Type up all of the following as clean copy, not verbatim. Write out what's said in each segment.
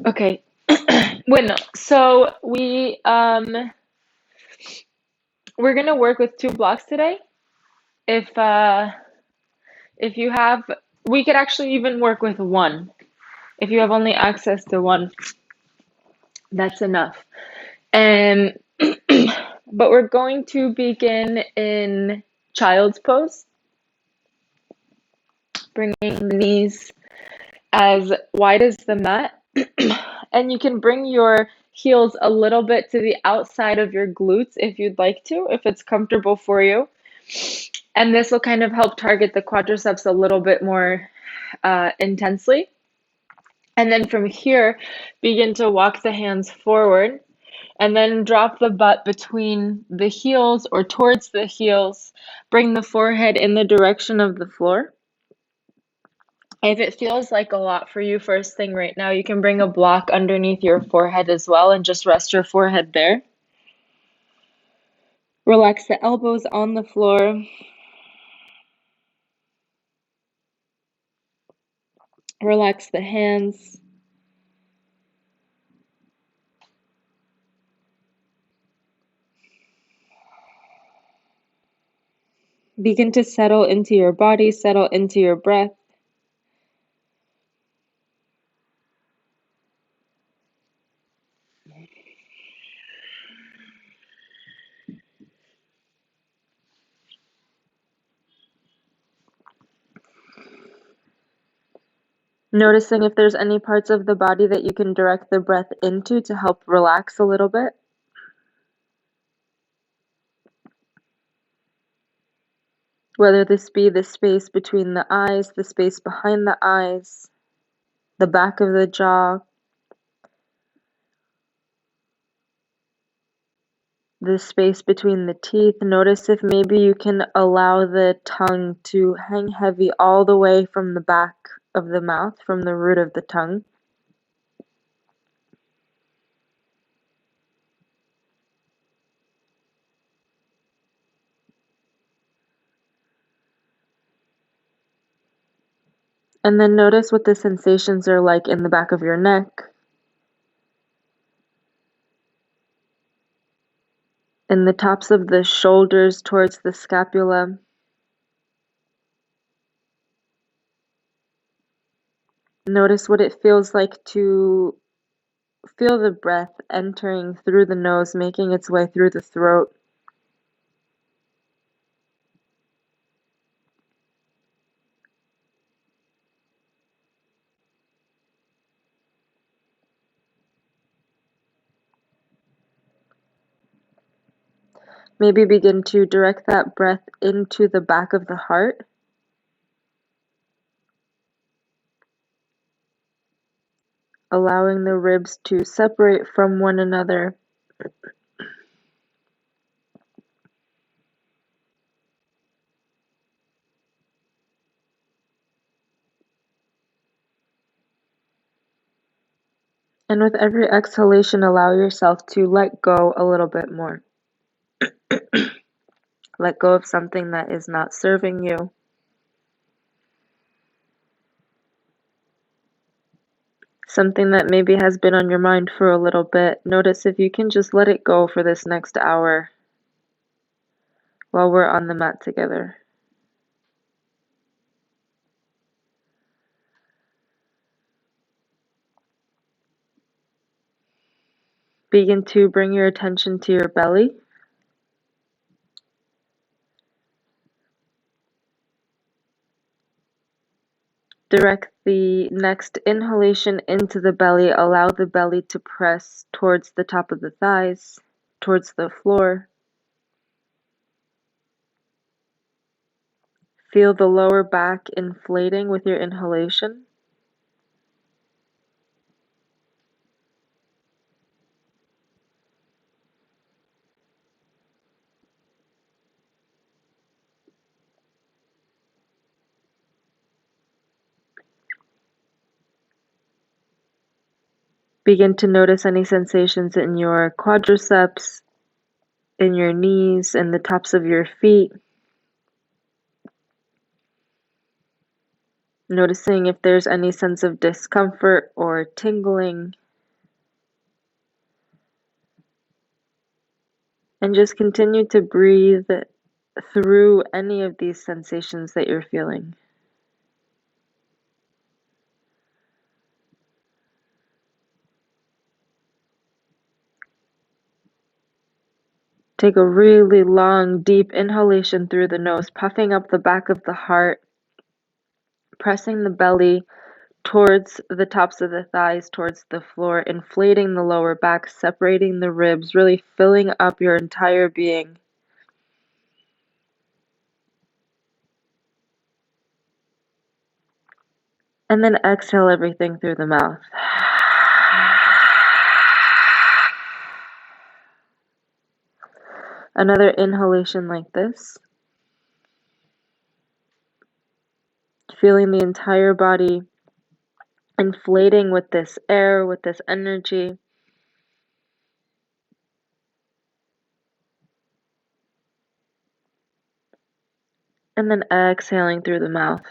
Okay. Bueno, so we're gonna work with two blocks today. If if you have, we could actually even work with one. If you have only access to one, that's enough. And but we're going to begin in child's pose, bringing the knees as wide as the mat. And you can bring your heels a little bit to the outside of your glutes if you'd like to, if it's comfortable for you. And this will kind of help target the quadriceps a little bit more intensely. And then from here, begin to walk the hands forward and then drop the butt between the heels or towards the heels. Bring the forehead in the direction of the floor. If it feels like a lot for you first thing right now, you can bring a block underneath your forehead as well and just rest your forehead there. Relax the elbows on the floor. Relax the hands. Begin to settle into your body, settle into your breath. Noticing if there's any parts of the body that you can direct the breath into to help relax a little bit. Whether this be the space between the eyes, the space behind the eyes, the back of the jaw, the space between the teeth. Notice if maybe you can allow the tongue to hang heavy all the way from the back of the mouth, from the root of the tongue. And then notice what the sensations are like in the back of your neck, in the tops of the shoulders towards the scapula. Notice what it feels like to feel the breath entering through the nose, making its way through the throat. Maybe begin to direct that breath into the back of the heart. Allowing the ribs to separate from one another. And with every exhalation, allow yourself to let go a little bit more. Let go of something that is not serving you. Something that maybe has been on your mind for a little bit. Notice if you can just let it go for this next hour while we're on the mat together. Begin to bring your attention to your belly. Direct the next inhalation into the belly. Allow the belly to press towards the top of the thighs, towards the floor. Feel the lower back inflating with your inhalation. Begin to notice any sensations in your quadriceps, in your knees, and the tops of your feet. Noticing if there's any sense of discomfort or tingling. And just continue to breathe through any of these sensations that you're feeling. Take a really long, deep inhalation through the nose, puffing up the back of the heart, pressing the belly towards the tops of the thighs, towards the floor, inflating the lower back, separating the ribs, really filling up your entire being. And then exhale everything through the mouth. Another inhalation like this. Feeling the entire body inflating with this air, with this energy. And then exhaling through the mouth.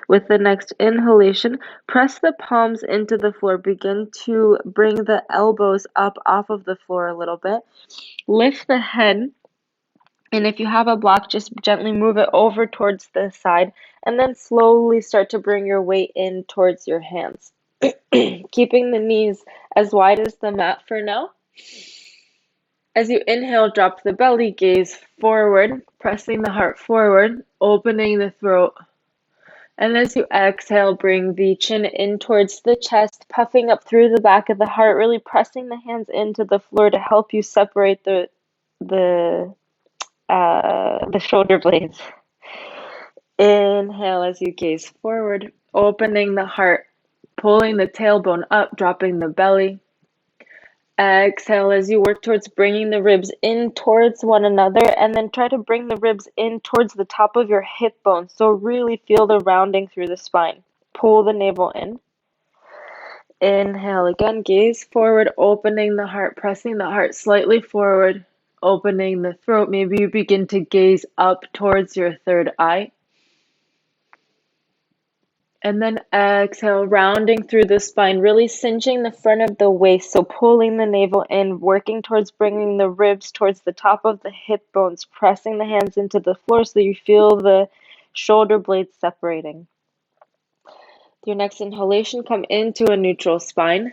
With the next inhalation, press the palms into the floor. Begin to bring the elbows up off of the floor a little bit. Lift the head, and if you have a block, just gently move it over towards the side, and then slowly start to bring your weight in towards your hands. Keeping the knees as wide as the mat for now. As you inhale, drop the belly, gaze forward, pressing the heart forward, opening the throat. And as you exhale, bring the chin in towards the chest, puffing up through the back of the heart, really pressing the hands into the floor to help you separate the shoulder blades. Inhale as you gaze forward, opening the heart, pulling the tailbone up, dropping the belly. Exhale as you work towards bringing the ribs in towards one another, and then try to bring the ribs in towards the top of your hip bone. So really feel the rounding through the spine. Pull the navel in. Inhale again, gaze forward, opening the heart, pressing the heart slightly forward, opening the throat. Maybe you begin to gaze up towards your third eye. And then exhale, rounding through the spine, really cinching the front of the waist. So pulling the navel in, working towards bringing the ribs towards the top of the hip bones, pressing the hands into the floor so you feel the shoulder blades separating. With your next inhalation, come into a neutral spine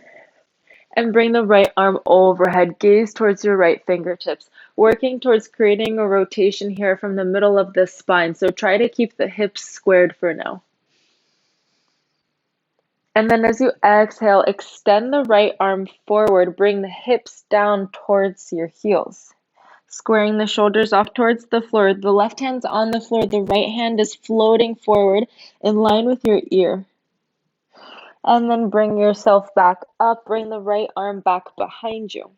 and bring the right arm overhead. Gaze towards your right fingertips, working towards creating a rotation here from the middle of the spine. So try to keep the hips squared for now. And then as you exhale, extend the right arm forward, bring the hips down towards your heels. Squaring the shoulders off towards the floor. The left hand's on the floor, the right hand is floating forward in line with your ear. And then bring yourself back up, bring the right arm back behind you.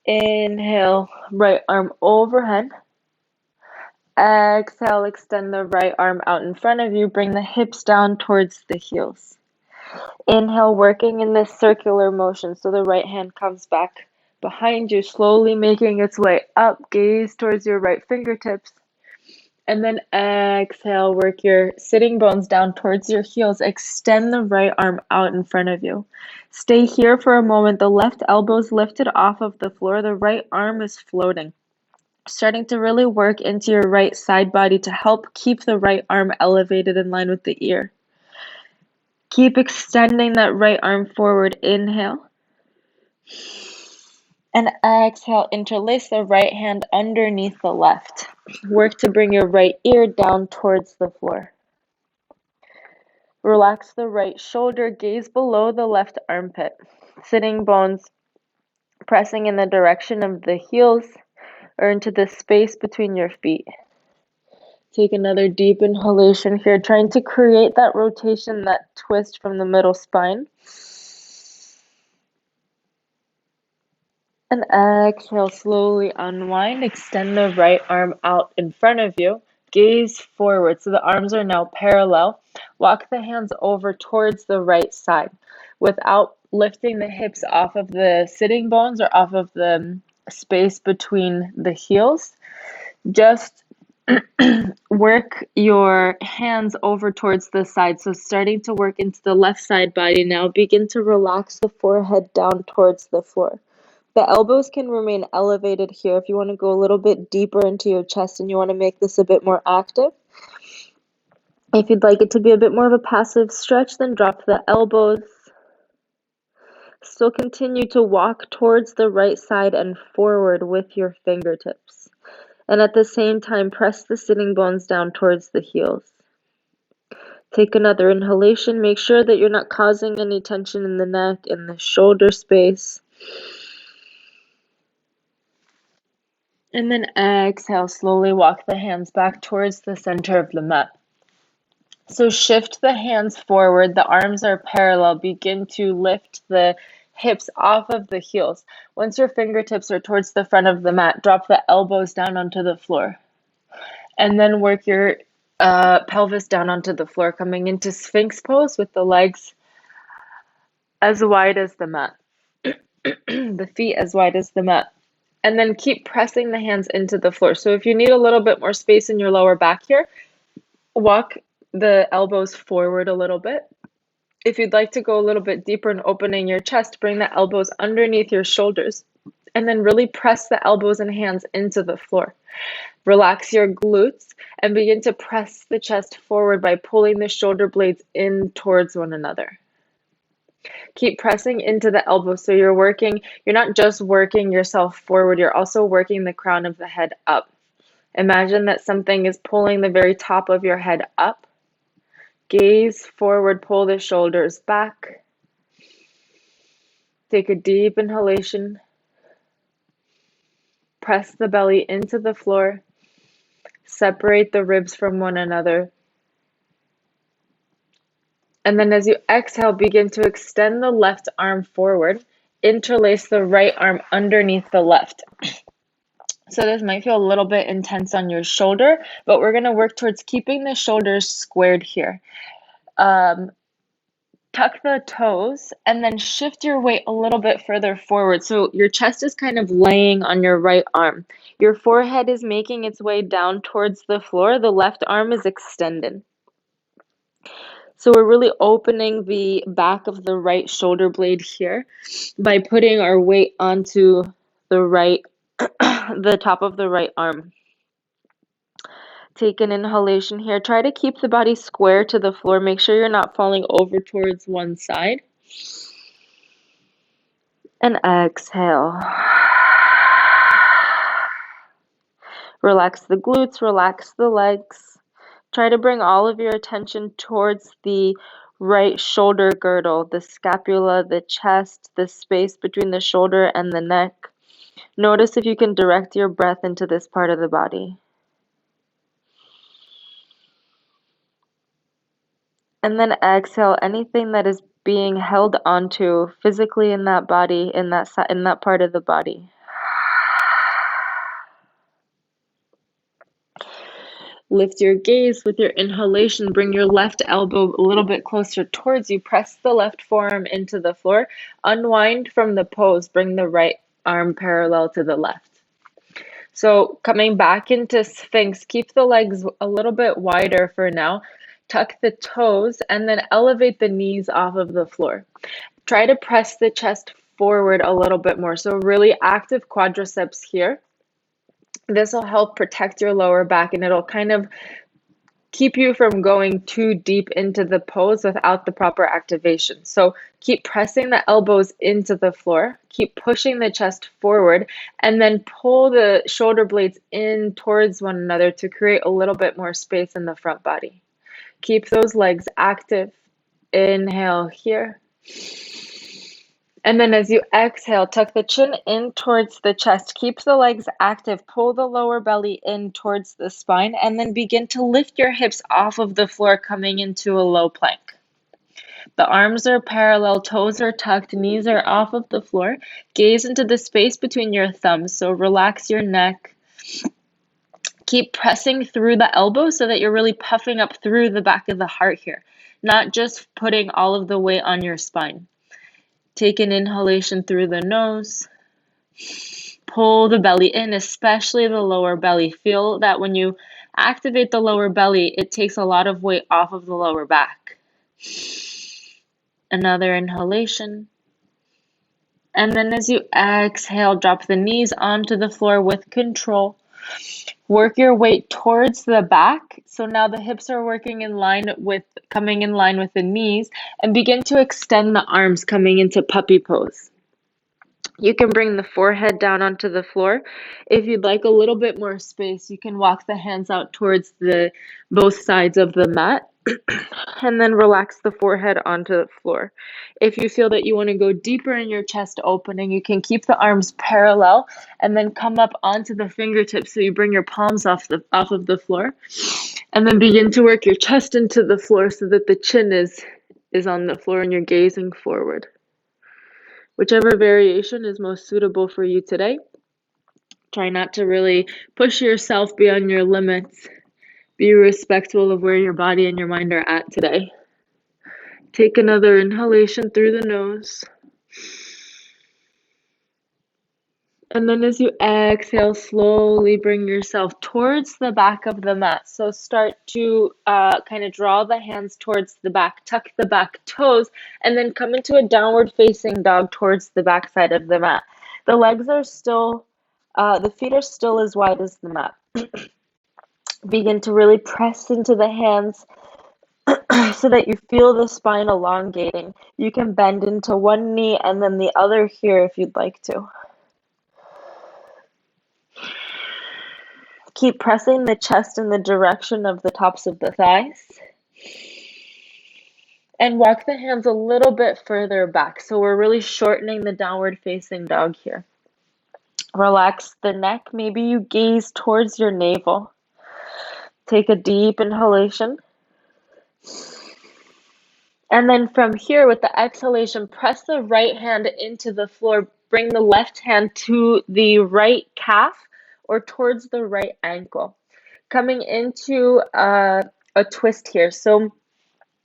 Inhale, right arm overhead. Exhale, extend the right arm out in front of you, bring the hips down towards the heels. Inhale, working in this circular motion, so the right hand comes back behind you, slowly making its way up. Gaze towards your right fingertips. And then exhale, work your sitting bones down towards your heels. Extend the right arm out in front of you. Stay here for a moment. The left elbow is lifted off of the floor. The right arm is floating. Starting to really work into your right side body to help keep the right arm elevated in line with the ear. Keep extending that right arm forward. Inhale. And exhale, interlace the right hand underneath the left. Work to bring your right ear down towards the floor. Relax the right shoulder, gaze below the left armpit. Sitting bones pressing in the direction of the heels or into the space between your feet. Take another deep inhalation here, trying to create that rotation, that twist from the middle spine. And exhale, slowly unwind. Extend the right arm out in front of you. Gaze forward. So the arms are now parallel. Walk the hands over towards the right side without lifting the hips off of the sitting bones or off of the space between the heels. Just work your hands over towards the side. So starting to work into the left side body now. Begin to relax the forehead down towards the floor. The elbows can remain elevated here if you want to go a little bit deeper into your chest and you want to make this a bit more active. If you'd like it to be a bit more of a passive stretch, then drop the elbows. Still continue to walk towards the right side and forward with your fingertips. And at the same time, press the sitting bones down towards the heels. Take another inhalation. Make sure that you're not causing any tension in the neck, in the shoulder space. And then exhale, slowly walk the hands back towards the center of the mat. So shift the hands forward, the arms are parallel. Begin to lift the hips off of the heels. Once your fingertips are towards the front of the mat, drop the elbows down onto the floor. And then work your pelvis down onto the floor, coming into Sphinx pose with the legs as wide as the mat. The feet as wide as the mat. And then keep pressing the hands into the floor. So if you need a little bit more space in your lower back here, walk the elbows forward a little bit. If you'd like to go a little bit deeper and opening your chest, bring the elbows underneath your shoulders and then really press the elbows and hands into the floor. Relax your glutes and begin to press the chest forward by pulling the shoulder blades in towards one another. Keep pressing into the elbows so you're not just working yourself forward, you're also working the crown of the head up. Imagine that something is pulling the very top of your head up. Gaze forward, pull the shoulders back. Take a deep inhalation. Press the belly into the floor. Separate the ribs from one another. And then as you exhale, begin to extend the left arm forward. Interlace the right arm underneath the left. So this might feel a little bit intense on your shoulder, but we're going to work towards keeping the shoulders squared here. Tuck the toes and then shift your weight a little bit further forward. So your chest is kind of laying on your right arm. Your forehead is making its way down towards the floor. The left arm is extended. So we're really opening the back of the right shoulder blade here by putting our weight onto the right, the top of the right arm. Take an inhalation here. Try to keep the body square to the floor. Make sure you're not falling over towards one side. And exhale. Relax the glutes, relax the legs. Try to bring all of your attention towards the right shoulder girdle, the scapula, the chest, the space between the shoulder and the neck. Notice if you can direct your breath into this part of the body. And then exhale anything that is being held onto physically in that body, in that part of the body. Lift your gaze with your inhalation. Bring your left elbow a little bit closer towards you. Press the left forearm into the floor. Unwind from the pose. Bring the right arm parallel to the left. So coming back into Sphinx, keep the legs a little bit wider for now. Tuck the toes and then elevate the knees off of the floor. Try to press the chest forward a little bit more. So really active quadriceps here. This will help protect your lower back and it'll kind of keep you from going too deep into the pose without the proper activation. So keep pressing the elbows into the floor, keep pushing the chest forward, and then pull the shoulder blades in towards one another to create a little bit more space in the front body. Keep those legs active. Inhale here. And then as you exhale, tuck the chin in towards the chest. Keep the legs active. Pull the lower belly in towards the spine. And then begin to lift your hips off of the floor, coming into a low plank. The arms are parallel, toes are tucked, knees are off of the floor. Gaze into the space between your thumbs. So relax your neck. Keep pressing through the elbows so that you're really puffing up through the back of the heart here, not just putting all of the weight on your spine. Take an inhalation through the nose. Pull the belly in, especially the lower belly. Feel that when you activate the lower belly, it takes a lot of weight off of the lower back. Another inhalation. And then as you exhale, drop the knees onto the floor with control. Work your weight towards the back. So now the hips are coming in line with the knees, and begin to extend the arms, coming into puppy pose. You can bring the forehead down onto the floor. If you'd like a little bit more space, you can walk the hands out towards both sides of the mat and then relax the forehead onto the floor. If you feel that you want to go deeper in your chest opening, you can keep the arms parallel and then come up onto the fingertips so you bring your palms off of the floor, and then begin to work your chest into the floor so that the chin is on the floor and you're gazing forward. Whichever variation is most suitable for you today. Try not to really push yourself beyond your limits. Be respectful of where your body and your mind are at today. Take another inhalation through the nose. And then as you exhale, slowly bring yourself towards the back of the mat. So start to kind of draw the hands towards the back, tuck the back toes, and then come into a downward facing dog towards the back side of the mat. The legs are still, the feet are still as wide as the mat. Begin to really press into the hands so that you feel the spine elongating. You can bend into one knee and then the other here if you'd like to. Keep pressing the chest in the direction of the tops of the thighs. And walk the hands a little bit further back. So we're really shortening the downward facing dog here. Relax the neck. Maybe you gaze towards your navel. Take a deep inhalation. And then from here, with the exhalation, press the right hand into the floor. Bring the left hand to the right calf or towards the right ankle. Coming into a twist here. So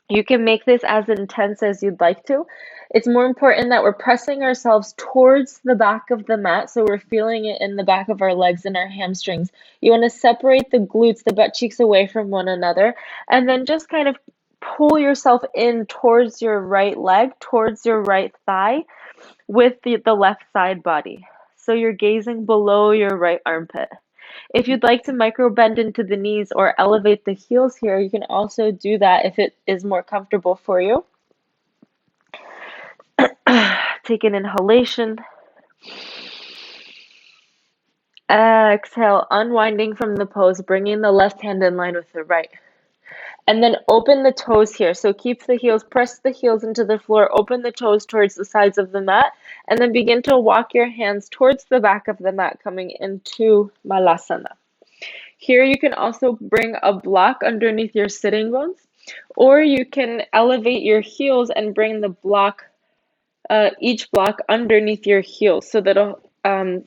you can make this as intense as you'd like to. It's more important that we're pressing ourselves towards the back of the mat, so we're feeling it in the back of our legs and our hamstrings. You want to separate the glutes, the butt cheeks away from one another, and then just kind of pull yourself in towards your right leg, towards your right thigh with the left side body. So you're gazing below your right armpit. If you'd like to micro bend into the knees or elevate the heels here, you can also do that if it is more comfortable for you. Take an inhalation. Exhale, unwinding from the pose, bringing the left hand in line with the right. And then open the toes here. So keep the heels, press the heels into the floor, open the toes towards the sides of the mat, and then begin to walk your hands towards the back of the mat, coming into Malasana. Here you can also bring a block underneath your sitting bones, or you can elevate your heels and bring the block, each block underneath your heels, so that'll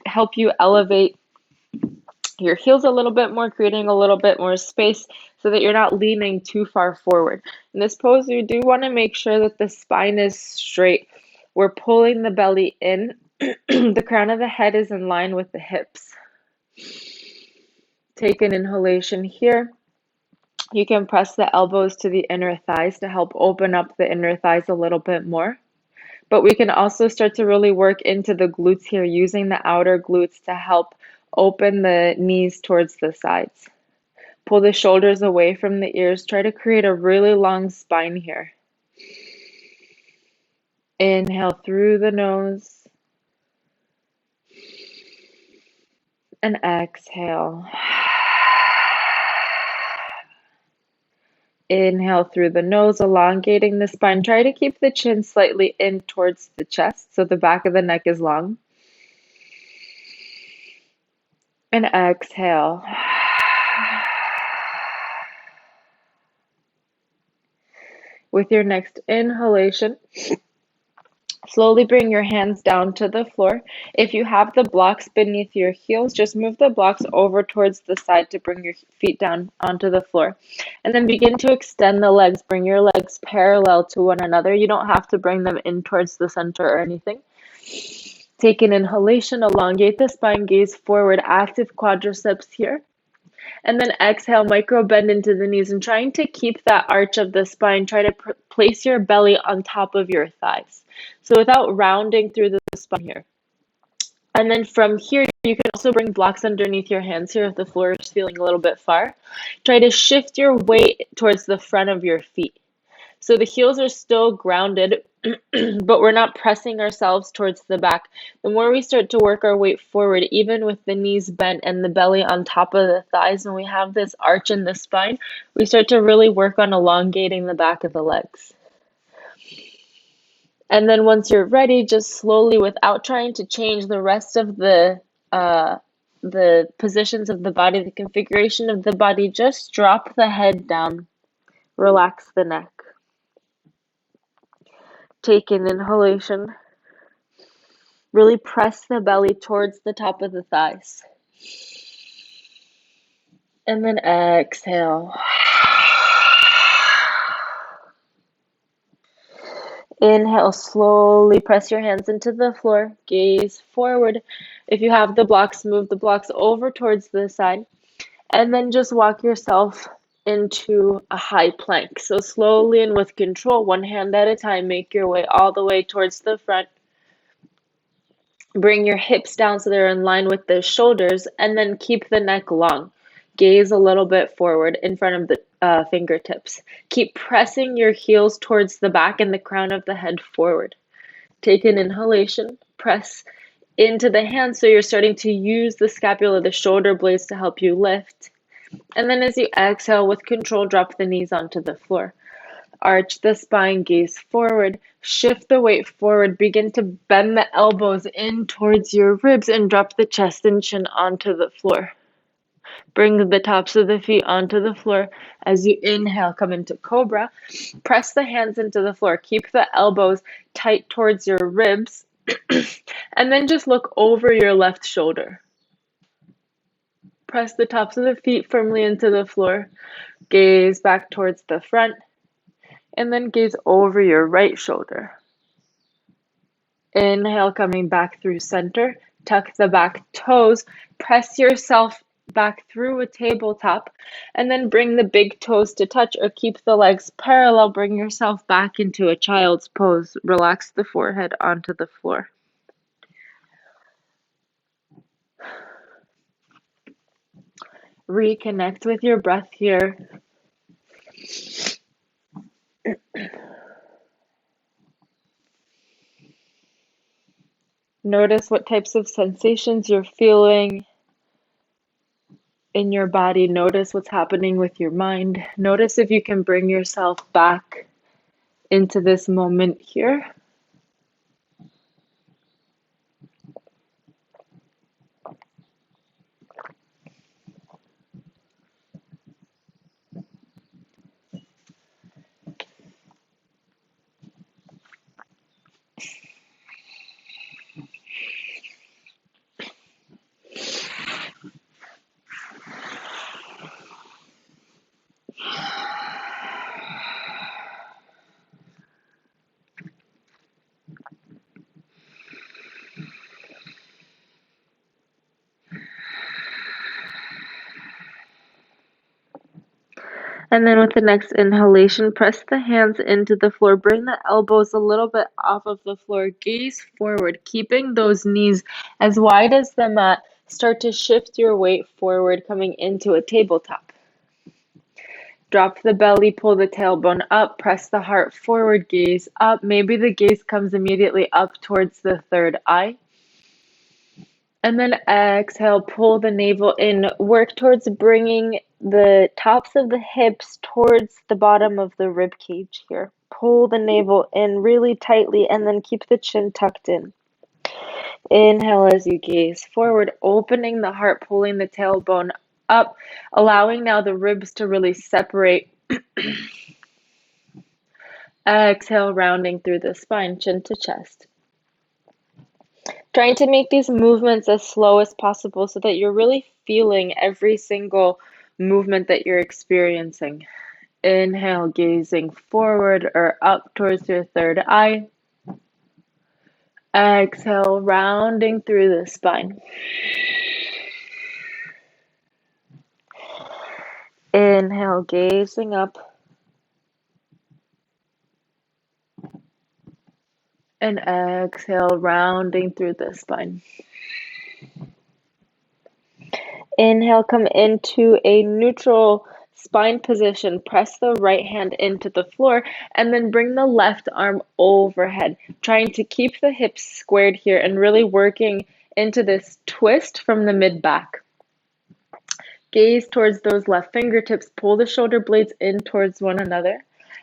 help you elevate your heels a little bit more, creating a little bit more space so that you're not leaning too far forward. In this pose, you do want to make sure that the spine is straight. We're pulling the belly in. The crown of the head is in line with the hips. Take an inhalation here. You can press the elbows to the inner thighs to help open up the inner thighs a little bit more. But we can also start to really work into the glutes here, using the outer glutes to help open the knees towards the sides. Pull the shoulders away from the ears. Try to create a really long spine here. Inhale through the nose and exhale. Inhale through the nose, elongating the spine. Try to keep the chin slightly in towards the chest so the back of the neck is long. And exhale. With your next inhalation, slowly bring your hands down to the floor. If you have the blocks beneath your heels, just move the blocks over towards the side to bring your feet down onto the floor. And then begin to extend the legs. Bring your legs parallel to one another. You don't have to bring them in towards the center or anything. Take an inhalation, elongate the spine, gaze forward, active quadriceps here. And then exhale, micro bend into the knees and trying to keep that arch of the spine, try to place your belly on top of your thighs. So without rounding through the spine here. And then from here, you can also bring blocks underneath your hands here if the floor is feeling a little bit far. Try to shift your weight towards the front of your feet. So the heels are still grounded, but we're not pressing ourselves towards the back. The more we start to work our weight forward, even with the knees bent and the belly on top of the thighs, when we have this arch in the spine, we start to really work on elongating the back of the legs. And then once you're ready, just slowly, without trying to change the rest of the positions of the body, the configuration of the body, just drop the head down, relax the neck. Take an inhalation. Really press the belly towards the top of the thighs. And then exhale. Inhale, slowly press your hands into the floor. Gaze forward. If you have the blocks, move the blocks over towards the side. And then just walk yourself into a high plank. So slowly and with control, one hand at a time, make your way all the way towards the front. Bring your hips down so they're in line with the shoulders, and then keep the neck long. Gaze a little bit forward in front of the fingertips. Keep pressing your heels towards the back and the crown of the head forward. Take an inhalation. Press into the hands so you're starting to use the scapula, the shoulder blades to help you lift. And then as you exhale with control, drop the knees onto the floor. Arch the spine, gaze forward, shift the weight forward, begin to bend the elbows in towards your ribs and drop the chest and chin onto the floor. Bring the tops of the feet onto the floor. As you inhale, come into cobra. Press the hands into the floor. Keep the elbows tight towards your ribs. And then just look over your left shoulder. Press the tops of the feet firmly into the floor. Gaze back towards the front. And then gaze over your right shoulder. Inhale, coming back through center. Tuck the back toes. Press yourself back through a tabletop. And then bring the big toes to touch or keep the legs parallel. Bring yourself back into a child's pose. Relax the forehead onto the floor. Reconnect with your breath here. Notice what types of sensations you're feeling in your body. Notice what's happening with your mind. Notice if you can bring yourself back into this moment here. And then with the next inhalation, press the hands into the floor. Bring the elbows a little bit off of the floor. Gaze forward, keeping those knees as wide as the mat. Start to shift your weight forward, coming into a tabletop. Drop the belly, pull the tailbone up, press the heart forward, gaze up. Maybe the gaze comes immediately up towards the third eye. And then exhale, pull the navel in. Work towards bringing the tops of the hips towards the bottom of the rib cage here. Pull the navel in really tightly and then keep the chin tucked in. Inhale as you gaze forward, opening the heart, pulling the tailbone up, allowing now the ribs to really separate. Exhale, rounding through the spine, chin to chest. Trying to make these movements as slow as possible so that you're really feeling every single movement that you're experiencing. Inhale, gazing forward or up towards your third eye. Exhale, rounding through the spine. Inhale, gazing up. And exhale, rounding through the spine. Inhale, come into a neutral spine position. Press the right hand into the floor and then bring the left arm overhead. Trying to keep the hips squared here and really working into this twist from the mid-back. Gaze towards those left fingertips. Pull the shoulder blades in towards one another.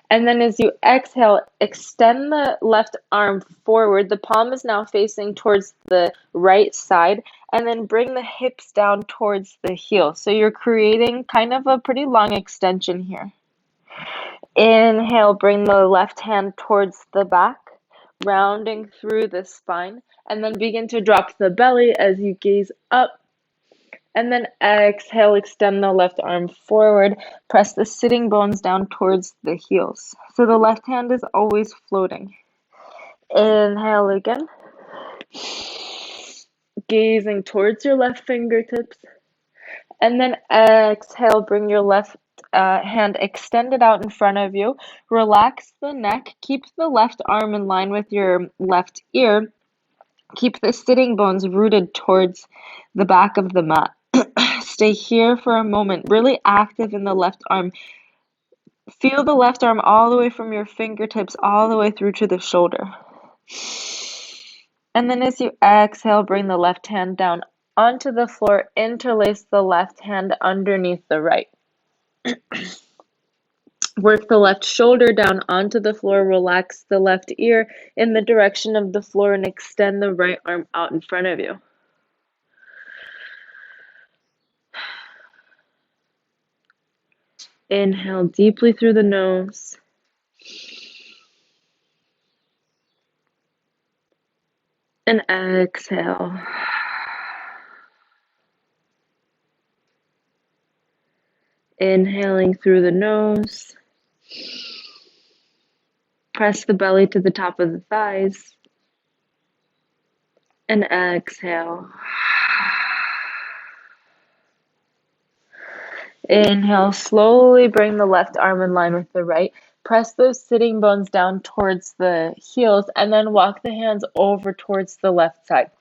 And then as you exhale, extend the left arm forward. The palm is now facing towards the right side. And then bring the hips down towards the heel. So you're creating kind of a pretty long extension here. Inhale, bring the left hand towards the back, rounding through the spine. And then begin to drop the belly as you gaze up. And then exhale, extend the left arm forward. Press the sitting bones down towards the heels. So the left hand is always floating. Inhale again. Gazing towards your left fingertips. And then exhale, bring your left hand extended out in front of you. Relax the neck. Keep the left arm in line with your left ear. Keep the sitting bones rooted towards the back of the mat. Stay here for a moment, really active in the left arm. Feel the left arm all the way from your fingertips all the way through to the shoulder. And then as you exhale, bring the left hand down onto the floor. Interlace the left hand underneath the right. Work the left shoulder down onto the floor. Relax the left ear in the direction of the floor and extend the right arm out in front of you. Inhale deeply through the nose. And exhale. Inhaling through the nose. Press the belly to the top of the thighs. And exhale. Inhale, slowly bring the left arm in line with the right. Press those sitting bones down towards the heels and then walk the hands over towards the left side.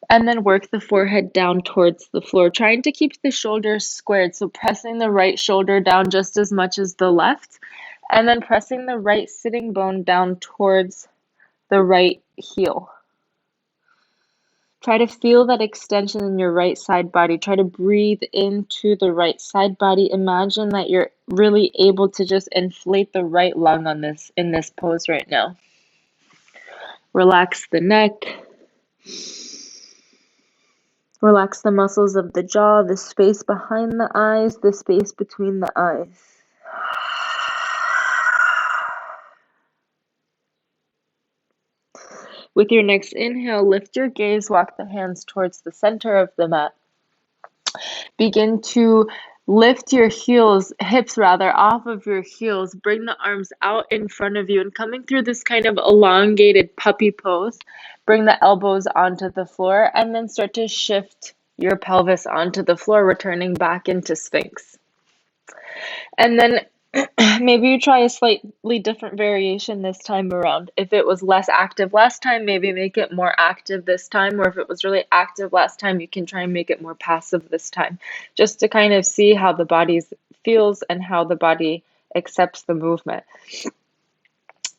And then work the forehead down towards the floor, trying to keep the shoulders squared. So pressing the right shoulder down just as much as the left, and then pressing the right sitting bone down towards the right heel. Try to feel that extension in your right side body. Try to breathe into the right side body. Imagine that you're really able to just inflate the right lung in this pose right now. Relax the neck. Relax the muscles of the jaw, the space behind the eyes, the space between the eyes. With your next inhale, lift your gaze, walk the hands towards the center of the mat. Begin to lift your hips off of your heels. Bring the arms out in front of you and coming through this kind of elongated puppy pose. Bring the elbows onto the floor and then start to shift your pelvis onto the floor, returning back into Sphinx. And then Maybe you try a slightly different variation this time around. If it was less active last time, maybe make it more active this time. Or if it was really active last time, you can try and make it more passive this time, just to kind of see how the body feels and how the body accepts the movement.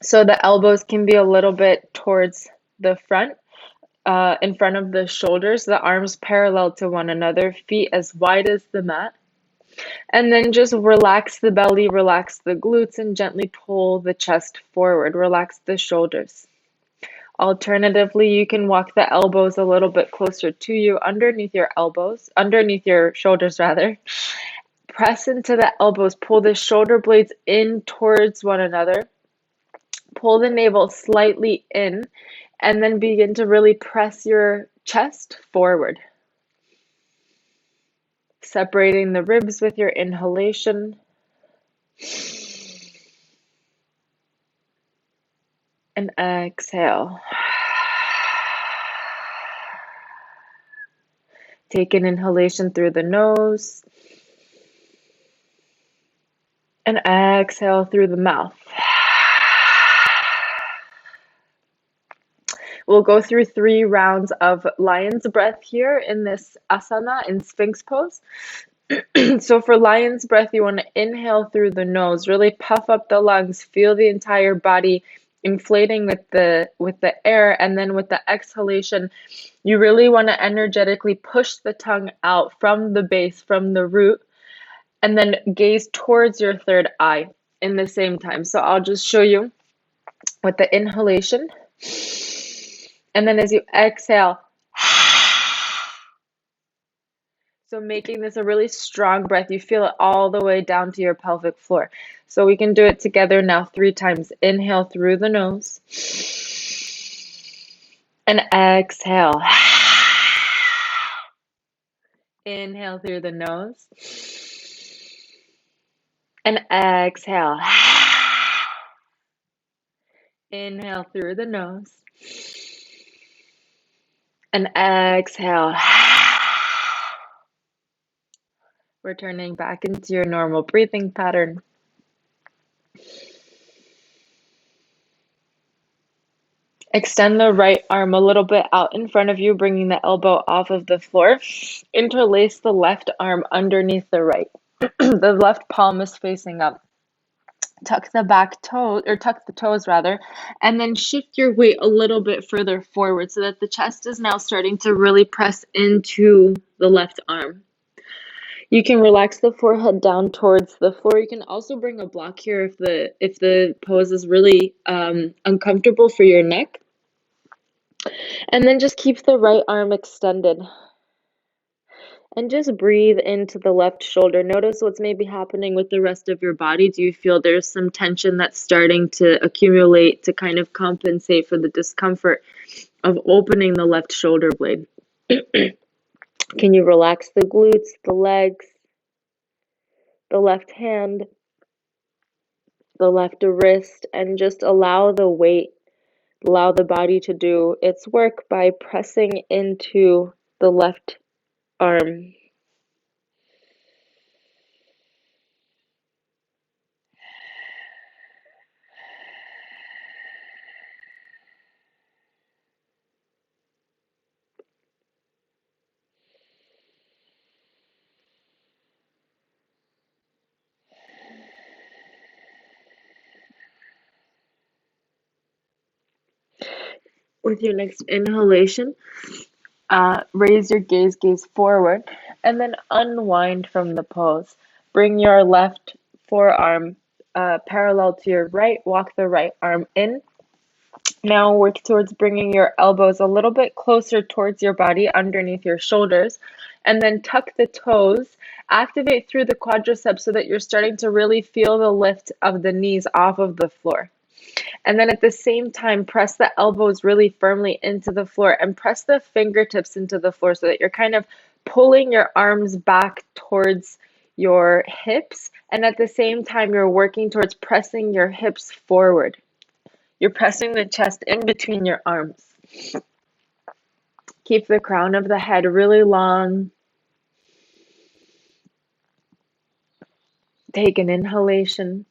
So the elbows can be a little bit towards the front, in front of the shoulders, the arms parallel to one another, feet as wide as the mat. And then just relax the belly, relax the glutes, and gently pull the chest forward. Relax the shoulders. Alternatively, you can walk the elbows a little bit closer to you, underneath your shoulders rather. Press into the elbows, pull the shoulder blades in towards one another. Pull the navel slightly in, and then begin to really press your chest forward. Separating the ribs with your inhalation. And exhale. Take an inhalation through the nose. And exhale through the mouth. We'll go through 3 rounds of lion's breath here in this asana, in Sphinx pose. So for lion's breath, you want to inhale through the nose, really puff up the lungs, feel the entire body inflating with the air, and then with the exhalation, you really want to energetically push the tongue out from the base, from the root, and then gaze towards your third eye in the same time. So I'll just show you with the inhalation, and then as you exhale, so making this a really strong breath. You feel it all the way down to your pelvic floor. So we can do it together now 3 times. Inhale through the nose. And exhale. Inhale through the nose. And exhale. Inhale through the nose. And exhale. Returning back into your normal breathing pattern. Extend the right arm a little bit out in front of you, bringing the elbow off of the floor. Interlace the left arm underneath the right. The left palm is facing up. Tuck the back toe, or tuck the toes rather, and then shift your weight a little bit further forward so that the chest is now starting to really press into the left arm. You can relax the forehead down towards the floor. You can also bring a block here if the pose is really uncomfortable for your neck. And then just keep the right arm extended. And just breathe into the left shoulder. Notice what's maybe happening with the rest of your body. Do you feel there's some tension that's starting to accumulate to kind of compensate for the discomfort of opening the left shoulder blade? Can you relax the glutes, the legs, the left hand, the left wrist, and just allow the weight, allow the body to do its work by pressing into the left arm. With your next inhalation, raise your gaze forward, and then unwind from the pose. Bring your left forearm parallel to your right. Walk the right arm in. Now work towards bringing your elbows a little bit closer towards your body, underneath your shoulders, and then tuck the toes. Activate through the quadriceps so that you're starting to really feel the lift of the knees off of the floor. And then at the same time, press the elbows really firmly into the floor and press the fingertips into the floor so that you're kind of pulling your arms back towards your hips. And at the same time, you're working towards pressing your hips forward. You're pressing the chest in between your arms. Keep the crown of the head really long. Take an inhalation.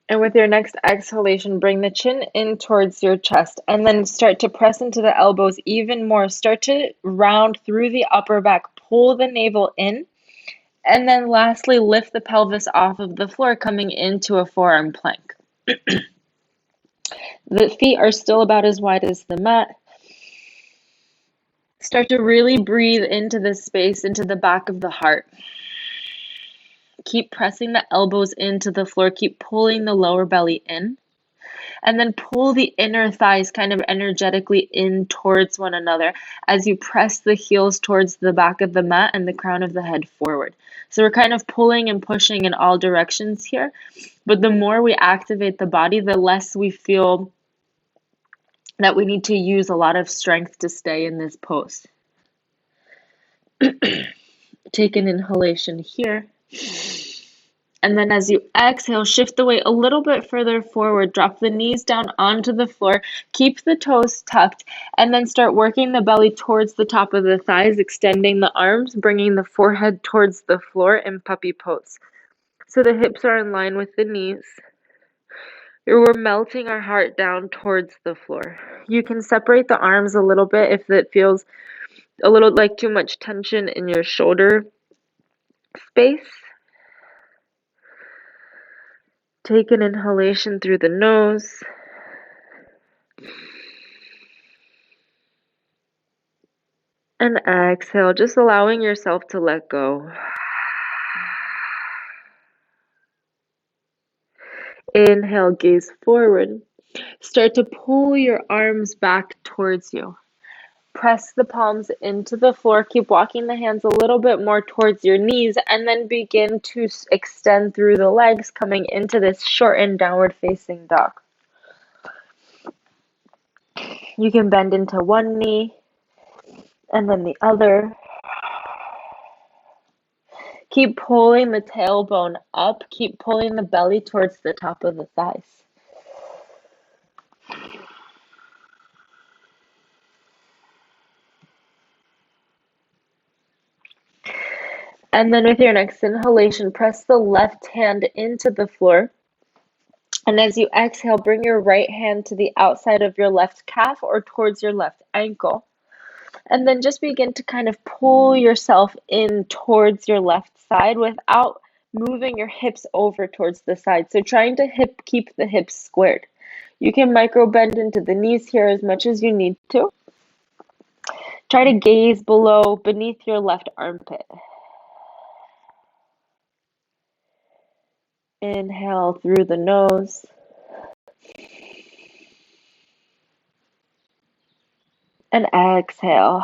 And with your next exhalation, bring the chin in towards your chest and then start to press into the elbows even more. Start to round through the upper back, pull the navel in, and then lastly, lift the pelvis off of the floor, coming into a forearm plank. The feet are still about as wide as the mat. Start to really breathe into this space, into the back of the heart. Keep pressing the elbows into the floor. Keep pulling the lower belly in. And then pull the inner thighs kind of energetically in towards one another as you press the heels towards the back of the mat and the crown of the head forward. So we're kind of pulling and pushing in all directions here. But the more we activate the body, the less we feel that we need to use a lot of strength to stay in this pose. Take an inhalation here. And then as you exhale, shift the weight a little bit further forward. Drop the knees down onto the floor. Keep the toes tucked. And then start working the belly towards the top of the thighs, extending the arms, bringing the forehead towards the floor in puppy pose. So the hips are in line with the knees. We're melting our heart down towards the floor. You can separate the arms a little bit if it feels a little like too much tension in your shoulder space. Take an inhalation through the nose. And exhale, just allowing yourself to let go. Inhale, gaze forward. Start to pull your arms back towards you. Press the palms into the floor. Keep walking the hands a little bit more towards your knees and then begin to extend through the legs, coming into this shortened downward facing dog. You can bend into one knee and then the other. Keep pulling the tailbone up. Keep pulling the belly towards the top of the thighs. And then with your next inhalation, press the left hand into the floor. And as you exhale, bring your right hand to the outside of your left calf or towards your left ankle. And then just begin to kind of pull yourself in towards your left side without moving your hips over towards the side. So trying to keep the hips squared. You can micro bend into the knees here as much as you need to. Try to gaze beneath your left armpit. Inhale through the nose. And exhale.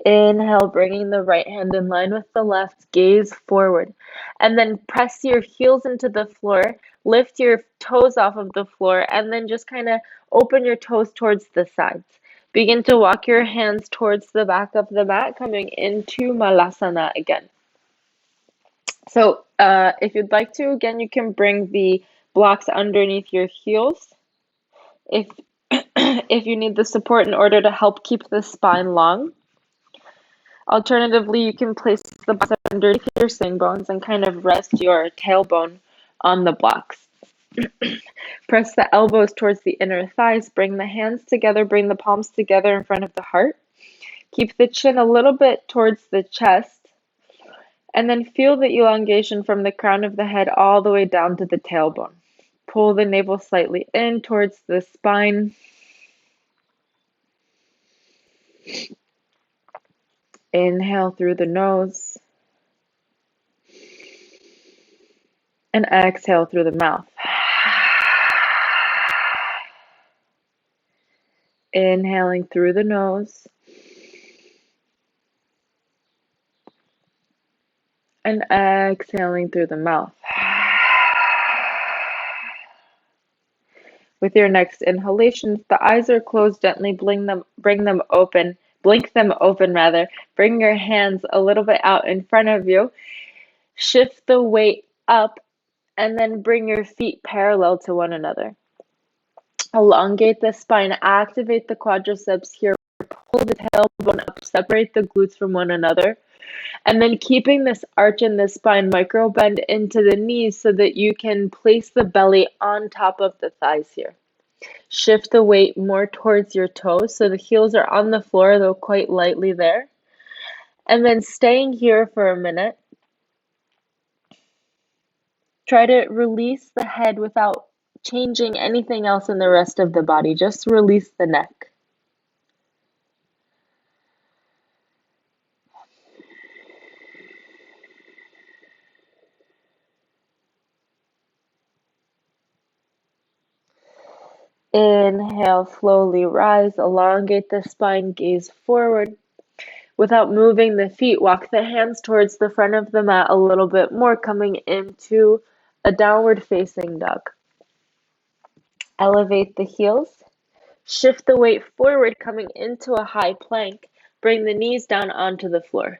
Inhale, bringing the right hand in line with the left, gaze forward. And then press your heels into the floor, lift your toes off of the floor, and then just kind of open your toes towards the sides. Begin to walk your hands towards the back of the mat, coming into Malasana again. So if you'd like to, again, you can bring the blocks underneath your heels. If if you need the support in order to help keep the spine long. Alternatively, you can place the blocks underneath your sitting bones and kind of rest your tailbone on the blocks. Press the elbows towards the inner thighs. Bring the hands together. Bring the palms together in front of the heart. Keep the chin a little bit towards the chest. And then feel the elongation from the crown of the head all the way down to the tailbone. Pull the navel slightly in towards the spine. Inhale through the nose. And exhale through the mouth. Inhaling through the nose. And exhaling through the mouth. With your next inhalation, if the eyes are closed, gently blink them open rather. Bring your hands a little bit out in front of you. Shift the weight up and then bring your feet parallel to one another. Elongate the spine, activate the quadriceps here. pull the tailbone up, separate the glutes from one another. And then keeping this arch in the spine, micro bend into the knees so that you can place the belly on top of the thighs here. Shift the weight more towards your toes so the heels are on the floor, though quite lightly there. And then staying here for a minute. Try to release the head without changing anything else in the rest of the body. Just release the neck. Inhale, slowly rise, elongate the spine, gaze forward. Without moving the feet, walk the hands towards the front of the mat a little bit more, coming into a downward facing dog. Elevate the heels. Shift the weight forward, coming into a high plank. Bring the knees down onto the floor.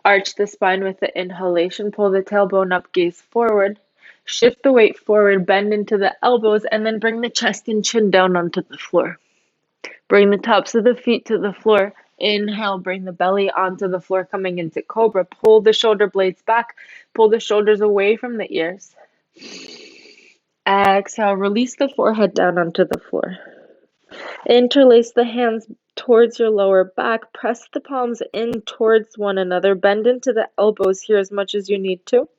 Arch the spine with the inhalation. Pull the tailbone up, gaze forward. Shift the weight forward, bend into the elbows, and then bring the chest and chin down onto the floor. Bring the tops of the feet to the floor. Inhale, bring the belly onto the floor, coming into cobra. Pull the shoulder blades back. Pull the shoulders away from the ears. Exhale, release the forehead down onto the floor. Interlace the hands towards your lower back. Press the palms in towards one another. Bend into the elbows here as much as you need to.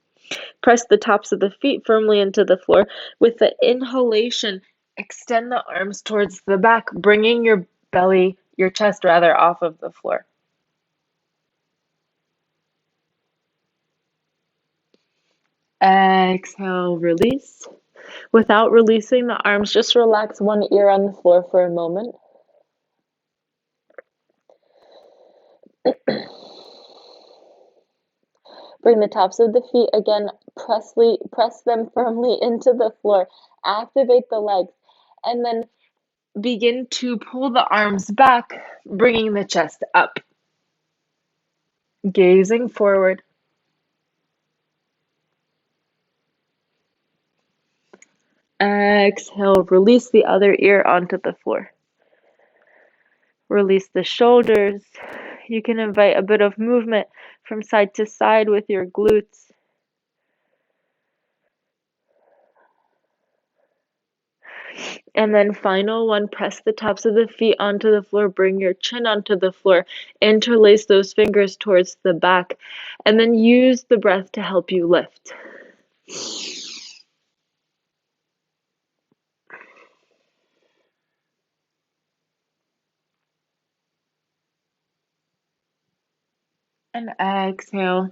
Press the tops of the feet firmly into the floor. With the inhalation, extend the arms towards the back, bringing your belly, your chest rather, off of the floor. Exhale, release. Without releasing the arms, just relax one ear on the floor for a moment. Bring the tops of the feet again, press them firmly into the floor. Activate the legs, and then begin to pull the arms back, bringing the chest up. Gazing forward. Exhale, release the other ear onto the floor. Release the shoulders. You can invite a bit of movement from side to side with your glutes. And then final one, press the tops of the feet onto the floor, bring your chin onto the floor, interlace those fingers towards the back, and then use the breath to help you lift. And exhale.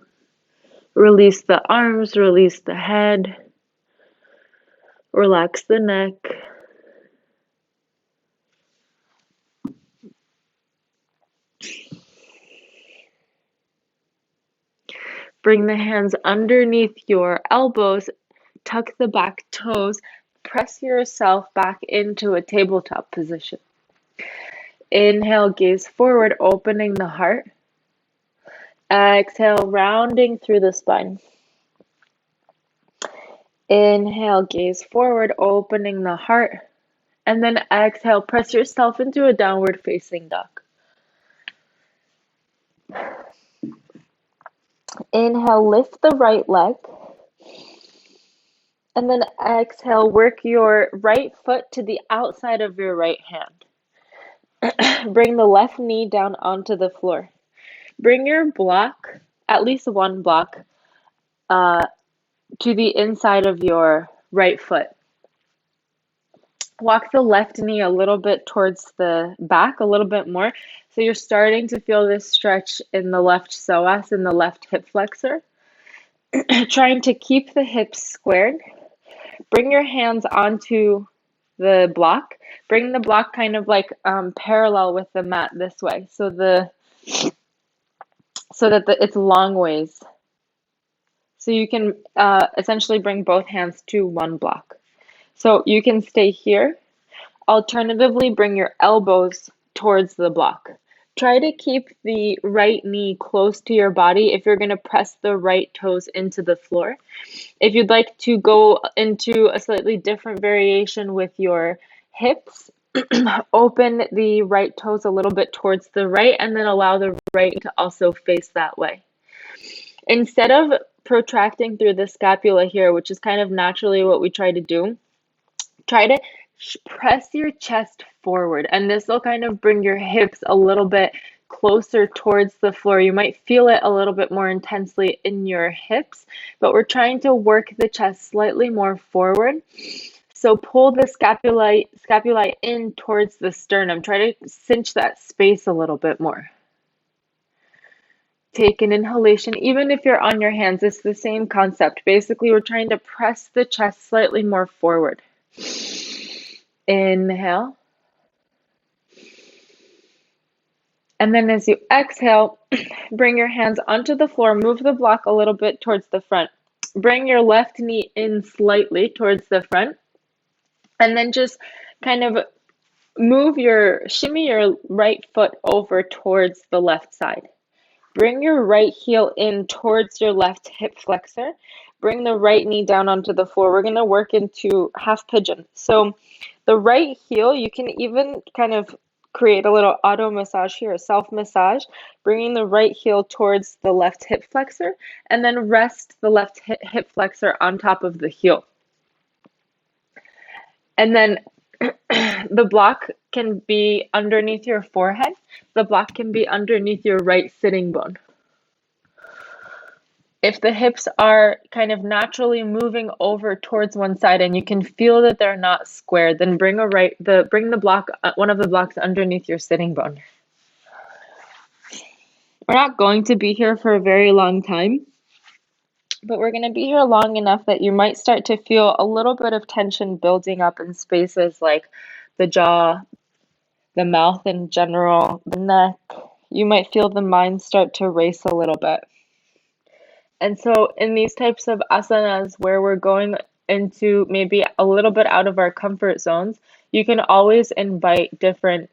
Release the arms, release the head, relax the neck. Bring the hands underneath your elbows, tuck the back toes, press yourself back into a tabletop position. Inhale, gaze forward, opening the heart. Exhale, rounding through the spine. Inhale, gaze forward, opening the heart. And then exhale, press yourself into a downward facing dog. Inhale, lift the right leg. And then exhale, work your right foot to the outside of your right hand. Bring the left knee down onto the floor. Bring your block, at least one block, to the inside of your right foot. Walk the left knee a little bit towards the back, a little bit more. So you're starting to feel this stretch in the left psoas, in the left hip flexor. Trying to keep the hips squared. Bring your hands onto the block. Bring the block kind of like parallel with the mat this way, so that it's long ways. So you can essentially bring both hands to one block. So you can stay here. Alternatively, bring your elbows towards the block. Try to keep the right knee close to your body if you're going to press the right toes into the floor. If you'd like to go into a slightly different variation with your hips, Open the right toes a little bit towards the right, and then allow the right to also face that way. Instead of protracting through the scapula here, which is kind of naturally what we try to do, try to press your chest forward, and this will kind of bring your hips a little bit closer towards the floor. You might feel it a little bit more intensely in your hips, but we're trying to work the chest slightly more forward. So pull the scapulae in towards the sternum. Try to cinch that space a little bit more. Take an inhalation. Even if you're on your hands, it's the same concept. Basically, we're trying to press the chest slightly more forward. Inhale. And then as you exhale, bring your hands onto the floor. Move the block a little bit towards the front. Bring your left knee in slightly towards the front. And then just kind of shimmy your right foot over towards the left side. Bring your right heel in towards your left hip flexor. Bring the right knee down onto the floor. We're going to work into half pigeon. So the right heel, you can even kind of create a little auto massage here, a self massage, bringing the right heel towards the left hip flexor, and then rest the left hip flexor on top of the heel. And then the block can be underneath your forehead. The block can be underneath your right sitting bone. If the hips are kind of naturally moving over towards one side and you can feel that they're not squared, then bring the block, one of the blocks underneath your sitting bone. We're not going to be here for a very long time, but we're going to be here long enough that you might start to feel a little bit of tension building up in spaces like the jaw, the mouth in general, the neck. You might feel the mind start to race a little bit. And so in these types of asanas where we're going into maybe a little bit out of our comfort zones, you can always invite different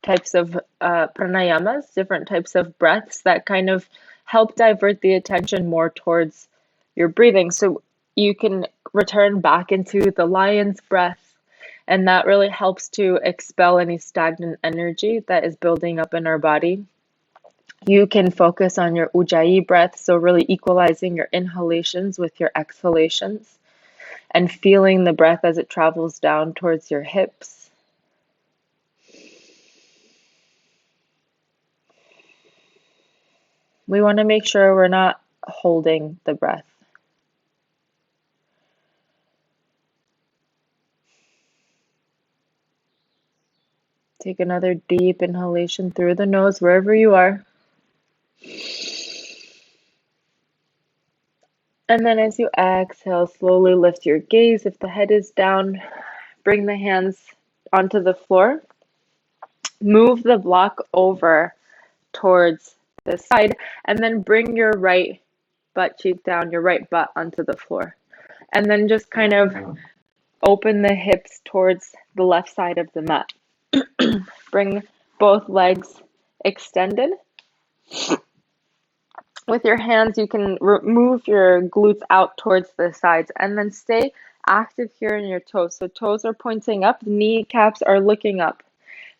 types of pranayamas, different types of breaths that kind of help divert the attention more towards your breathing. So you can return back into the lion's breath, and that really helps to expel any stagnant energy that is building up in our body. You can focus on your ujjayi breath, so really equalizing your inhalations with your exhalations and feeling the breath as it travels down towards your hips. We want to make sure we're not holding the breath. Take another deep inhalation through the nose, wherever you are. And then as you exhale, slowly lift your gaze. If the head is down, bring the hands onto the floor. Move the block over towards the side, and then bring your right butt cheek down, your right butt onto the floor. And then just kind of open the hips towards the left side of the mat. Bring both legs extended. With your hands, you can move your glutes out towards the sides and then stay active here in your toes. So toes are pointing up, the kneecaps are looking up.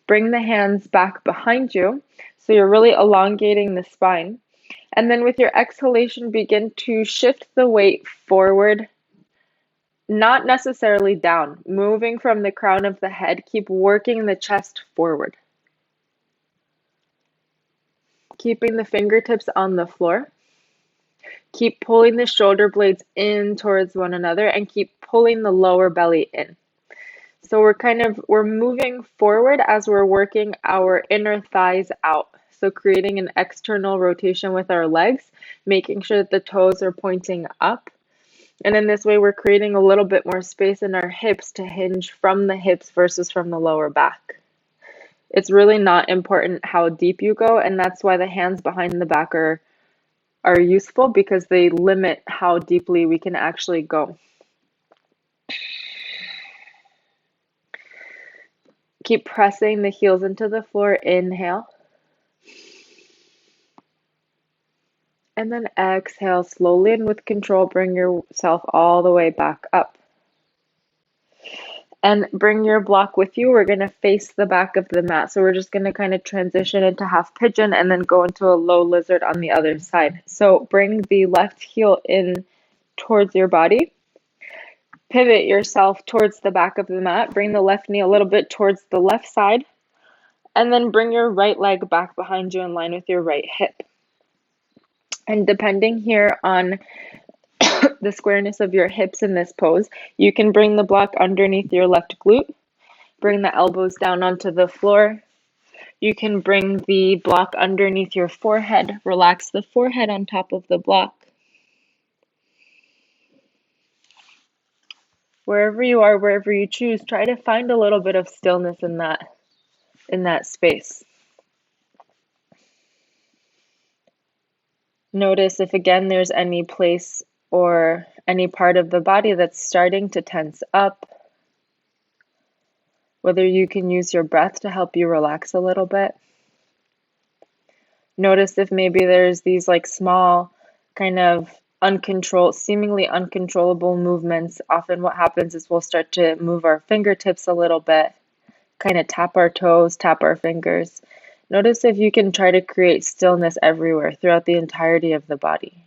Bring the hands back behind you, so you're really elongating the spine. And then with your exhalation, begin to shift the weight forward, not necessarily down. Moving from the crown of the head, keep working the chest forward. Keeping the fingertips on the floor. Keep pulling the shoulder blades in towards one another and keep pulling the lower belly in. So we're moving forward as we're working our inner thighs out. So creating an external rotation with our legs, making sure that the toes are pointing up. And in this way, we're creating a little bit more space in our hips to hinge from the hips versus from the lower back. It's really not important how deep you go, and that's why the hands behind the back are useful, because they limit how deeply we can actually go. Keep pressing the heels into the floor. Inhale. And then exhale slowly and with control, bring yourself all the way back up. And bring your block with you. We're going to face the back of the mat. So we're just going to kind of transition into half pigeon and then go into a low lizard on the other side. So bring the left heel in towards your body. Pivot yourself towards the back of the mat. Bring the left knee a little bit towards the left side. And then bring your right leg back behind you in line with your right hip. And depending here on the squareness of your hips in this pose, you can bring the block underneath your left glute. Bring the elbows down onto the floor. You can bring the block underneath your forehead. Relax the forehead on top of the block. Wherever you are, wherever you choose, try to find a little bit of stillness in that space. Notice if again there's any place or any part of the body that's starting to tense up. Whether you can use your breath to help you relax a little bit. Notice if maybe there's these like small kind of seemingly uncontrollable movements. Often what happens is we'll start to move our fingertips a little bit, kind of tap our toes, tap our fingers. Notice if you can try to create stillness everywhere throughout the entirety of the body.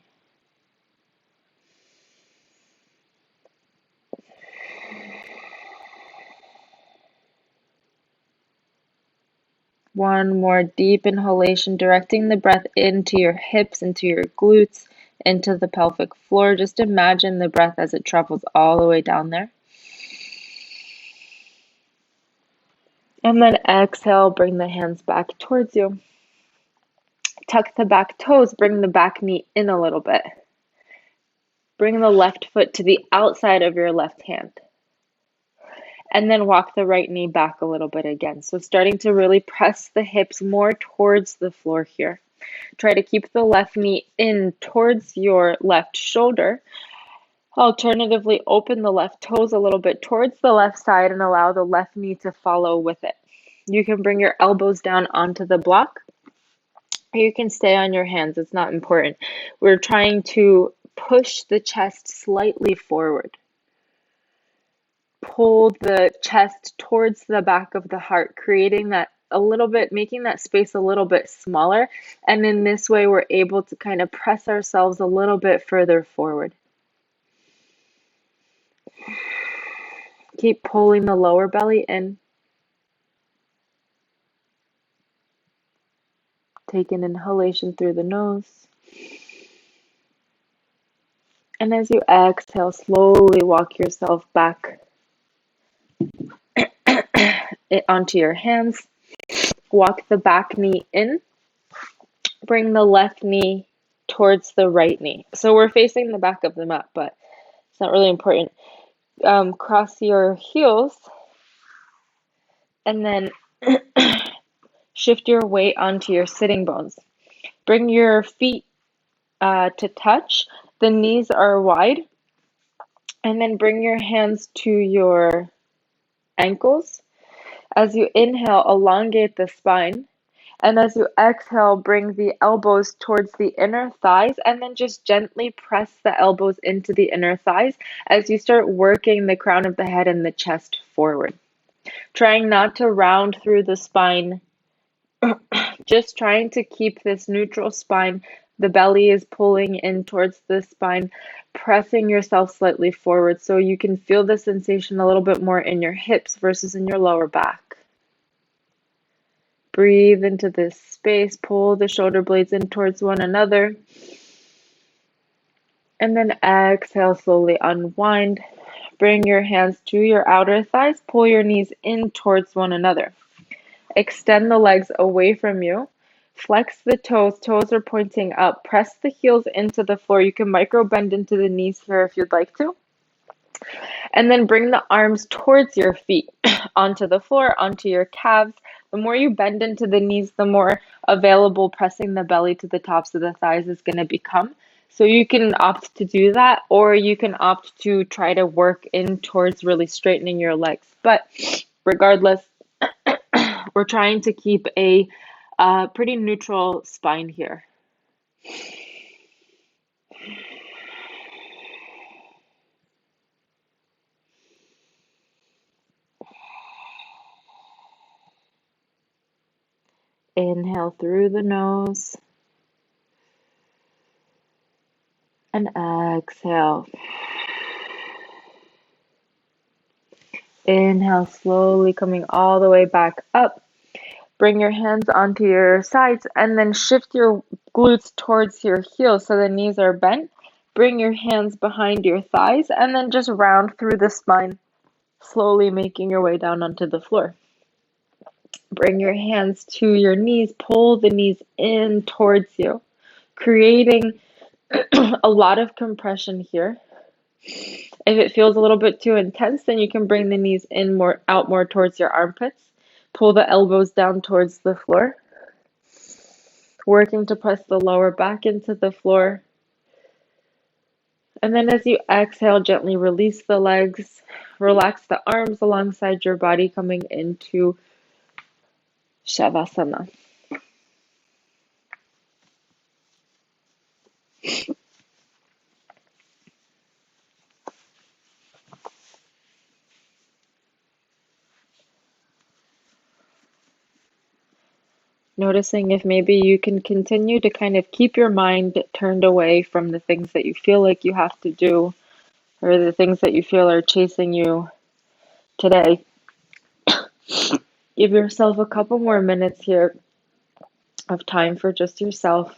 One more deep inhalation, directing the breath into your hips, into your glutes, into the pelvic floor. Just imagine the breath as it travels all the way down there. And then exhale, bring the hands back towards you. Tuck the back toes, bring the back knee in a little bit. Bring the left foot to the outside of your left hand. And then walk the right knee back a little bit again. So starting to really press the hips more towards the floor here. Try to keep the left knee in towards your left shoulder. Alternatively, open the left toes a little bit towards the left side and allow the left knee to follow with it. You can bring your elbows down onto the block. You can stay on your hands. It's not important. We're trying to push the chest slightly forward. Pull the chest towards the back of the heart, creating that a little bit, making that space a little bit smaller. And in this way, we're able to kind of press ourselves a little bit further forward. Keep pulling the lower belly in. Take an inhalation through the nose. And as you exhale, slowly walk yourself back onto your hands. Walk the back knee in. Bring the left knee towards the right knee. So we're facing the back of the mat, but it's not really important. Cross your heels and then shift your weight onto your sitting bones. Bring your feet to touch. The knees are wide. And then bring your hands to your ankles. As you inhale, elongate the spine. And as you exhale, bring the elbows towards the inner thighs and then just gently press the elbows into the inner thighs as you start working the crown of the head and the chest forward. Trying not to round through the spine, just trying to keep this neutral spine. The belly is pulling in towards the spine, pressing yourself slightly forward so you can feel the sensation a little bit more in your hips versus in your lower back. Breathe into this space, pull the shoulder blades in towards one another. And then exhale, slowly unwind. Bring your hands to your outer thighs, pull your knees in towards one another. Extend the legs away from you. Flex the toes, toes are pointing up. Press the heels into the floor. You can micro bend into the knees here if you'd like to. And then bring the arms towards your feet, onto the floor, onto your calves. The more you bend into the knees, the more available pressing the belly to the tops of the thighs is going to become. So you can opt to do that, or you can opt to try to work in towards really straightening your legs. But regardless, we're trying to keep a pretty neutral spine here. Inhale through the nose and exhale. Inhale, slowly coming all the way back up. Bring your hands onto your sides and then shift your glutes towards your heels so the knees are bent. Bring your hands behind your thighs and then just round through the spine, slowly making your way down onto the floor. Bring your hands to your knees, pull the knees in towards you, creating a lot of compression here. If it feels a little bit too intense, then you can bring the knees in out more towards your armpits. Pull the elbows down towards the floor, working to press the lower back into the floor. And then as you exhale, gently release the legs, relax the arms alongside your body, coming into Shavasana. Noticing if maybe you can continue to kind of keep your mind turned away from the things that you feel like you have to do or the things that you feel are chasing you today. Give yourself a couple more minutes here of time for just yourself.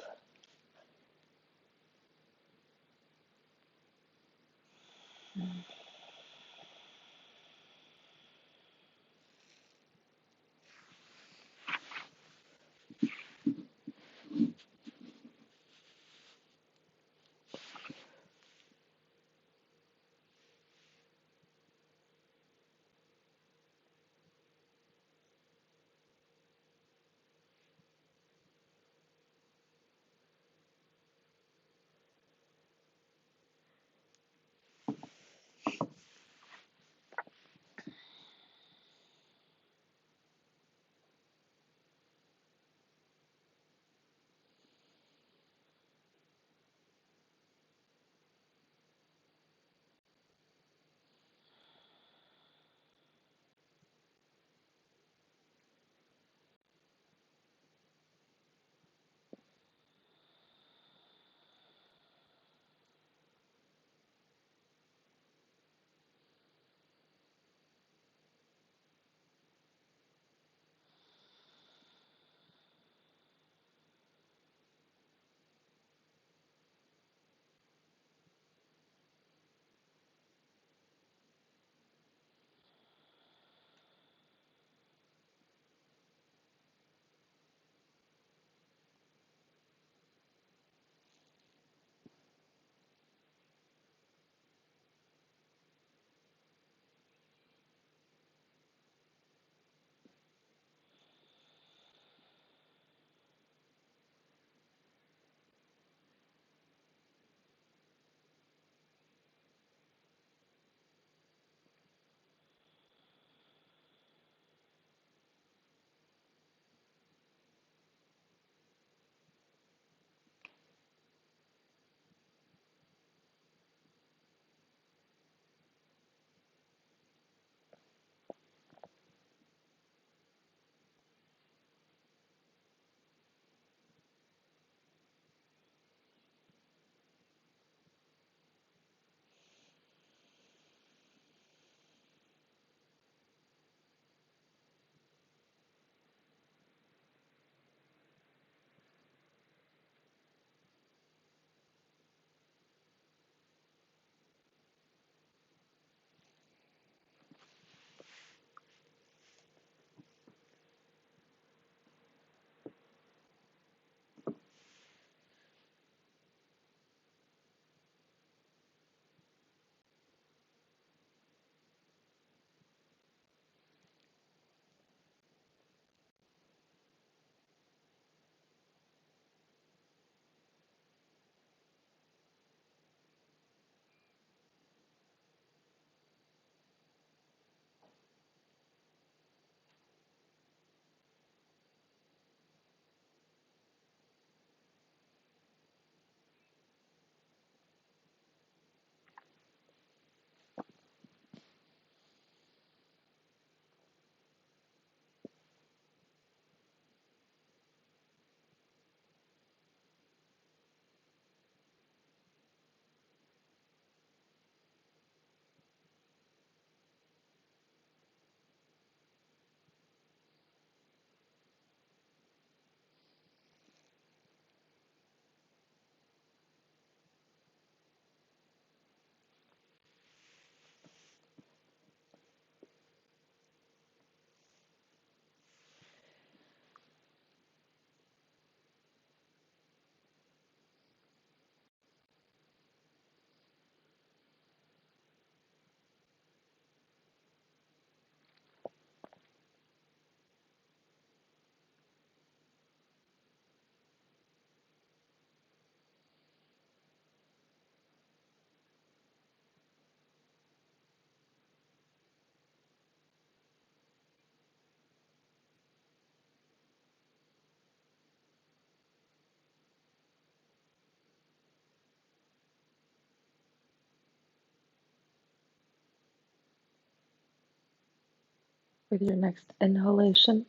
With your next inhalation,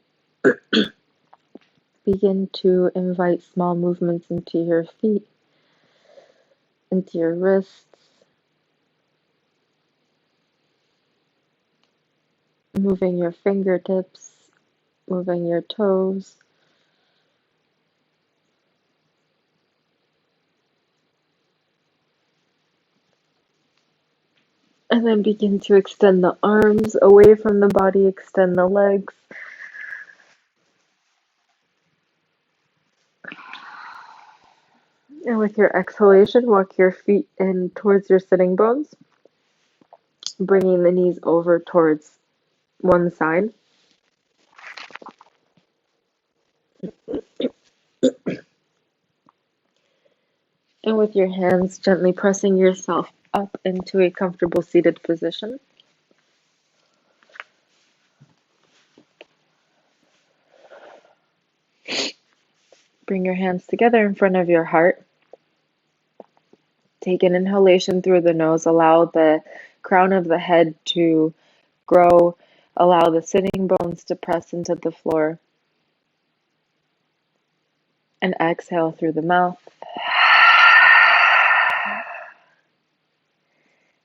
begin to invite small movements into your feet, into your wrists, moving your fingertips, moving your toes. And then begin to extend the arms away from the body, extend the legs. And with your exhalation, walk your feet in towards your sitting bones, bringing the knees over towards one side. And with your hands, gently pressing yourself up into a comfortable seated position. Bring your hands together in front of your heart. Take an inhalation through the nose. Allow the crown of the head to grow. Allow the sitting bones to press into the floor. And exhale through the mouth.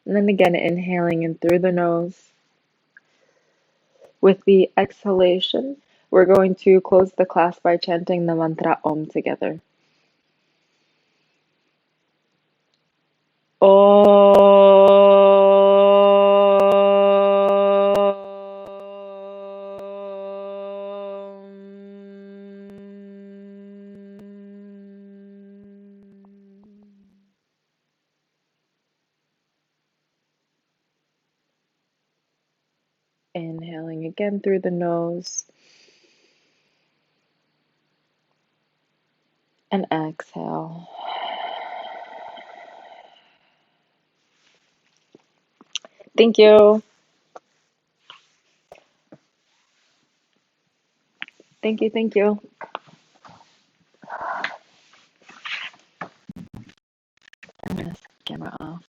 And then again, inhaling in through the nose. With the exhalation, we're going to close the class by chanting the mantra Om together. Inhaling again through the nose. And exhale. Thank you. Thank you. Thank you. I'm going to camera off.